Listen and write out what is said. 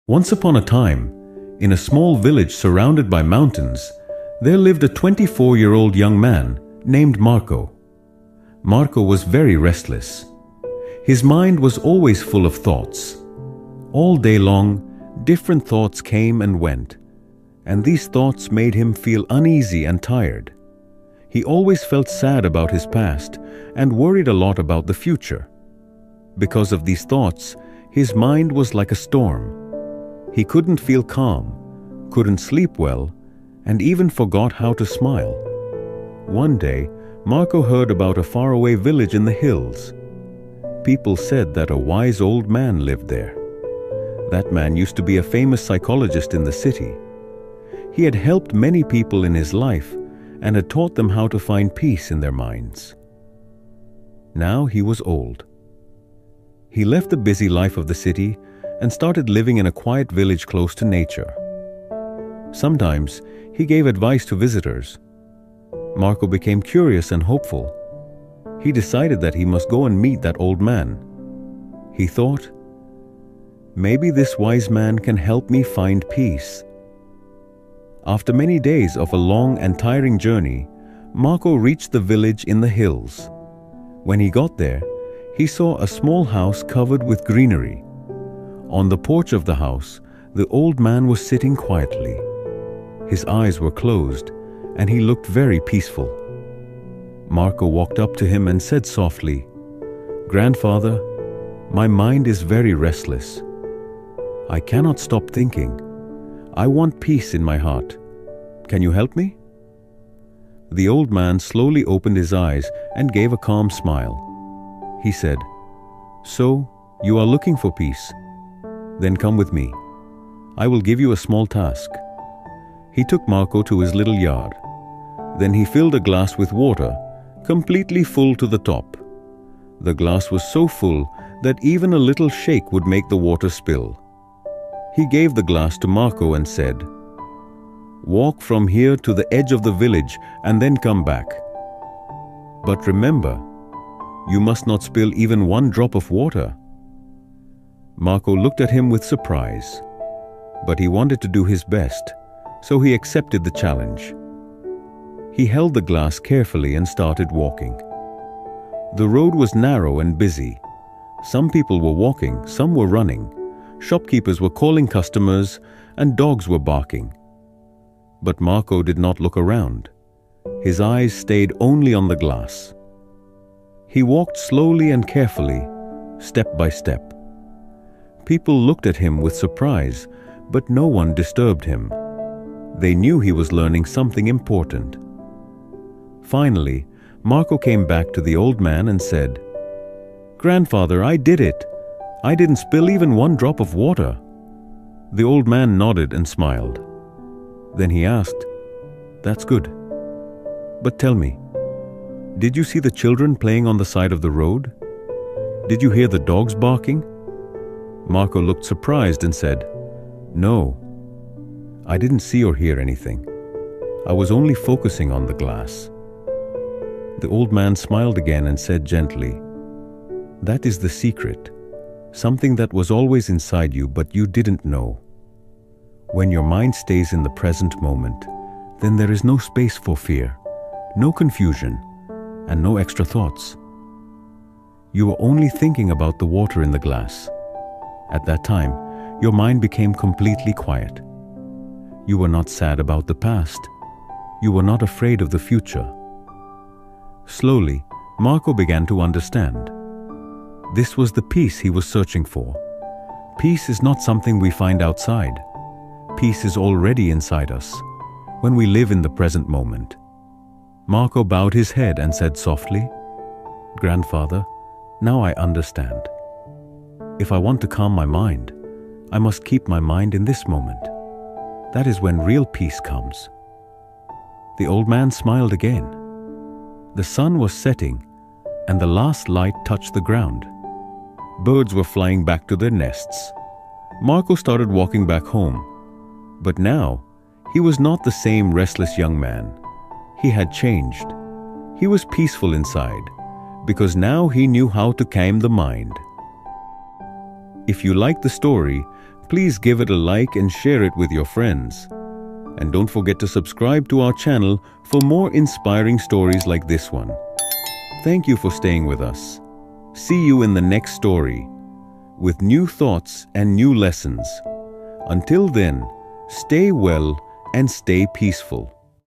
Once upon a time, in a small village surrounded by mountains, there lived a 24-year-old young man named Marco. Marco was very restless. His mind was always full of thoughts. All day long, different thoughts came and went, and these thoughts made him feel uneasy and tired. He always felt sad about his past and worried a lot about the future. Because of these thoughts, his mind was like a storm. He couldn't feel calm, couldn't sleep well, and even forgot how to smile. One day, Marco heard about a faraway village in the hills. People said that a wise old man lived there. That man used to be a famous psychologist in the city. He had helped many people in his life and had taught them how to find peace in their minds. Now he was old. He left the busy life of the city and started living in a quiet village close to nature. Sometimes he gave advice to visitors. Marco became curious and hopeful. He decided that he must go and meet that old man. He thought, maybe this wise man can help me find peace. After many days of a long and tiring journey, Marco reached the village in the hills. When he got there, he saw a small house covered with greenery. On the porch of the house, the old man was sitting quietly. His eyes were closed, and he looked very peaceful. Marco walked up to him and said softly, "Grandfather, my mind is very restless. I cannot stop thinking. I want peace in my heart. Can you help me?" The old man slowly opened his eyes and gave a calm smile. He said, "So, you are looking for peace? Then come with me. I will give you a small task." He took Marco to his little yard. Then he filled a glass with water, completely full to the top. The glass was so full that even a little shake would make the water spill. He gave the glass to Marco and said, "Walk from here to the edge of the village and then come back. But remember, you must not spill even one drop of water." Marco looked at him with surprise, but he wanted to do his best, so he accepted the challenge. He held the glass carefully and started walking. The road was narrow and busy. Some people were walking, some were running. Shopkeepers were calling customers, and dogs were barking. But Marco did not look around. His eyes stayed only on the glass. He walked slowly and carefully, step by step. People looked at him with surprise, but no one disturbed him. They knew he was learning something important. Finally, Marco came back to the old man and said, "Grandfather, I did it. I didn't spill even one drop of water." The old man nodded and smiled. Then he asked, "That's good. But tell me, did you see the children playing on the side of the road? Did you hear the dogs barking?" Marco looked surprised and said, "No, I didn't see or hear anything. I was only focusing on the glass." The old man smiled again and said gently, "That is the secret, something that was always inside you but you didn't know. When your mind stays in the present moment, then there is no space for fear, no confusion, and no extra thoughts. You are only thinking about the water in the glass. At that time, your mind became completely quiet. You were not sad about the past. You were not afraid of the future." Slowly, Marco began to understand. This was the peace he was searching for. Peace is not something we find outside. Peace is already inside us, when we live in the present moment. Marco bowed his head and said softly, "Grandfather, now I understand. If I want to calm my mind, I must keep my mind in this moment. That is when real peace comes." The old man smiled again. The sun was setting, and the last light touched the ground. Birds were flying back to their nests. Marco started walking back home. But now, he was not the same restless young man. He had changed. He was peaceful inside, because now he knew how to calm the mind. If you like the story, Please give it a like and share it with your friends. And don't forget to subscribe to our channel for more inspiring stories like this one. Thank you for staying with us. See you in the next story with new thoughts and new lessons. Until then, stay well and stay peaceful.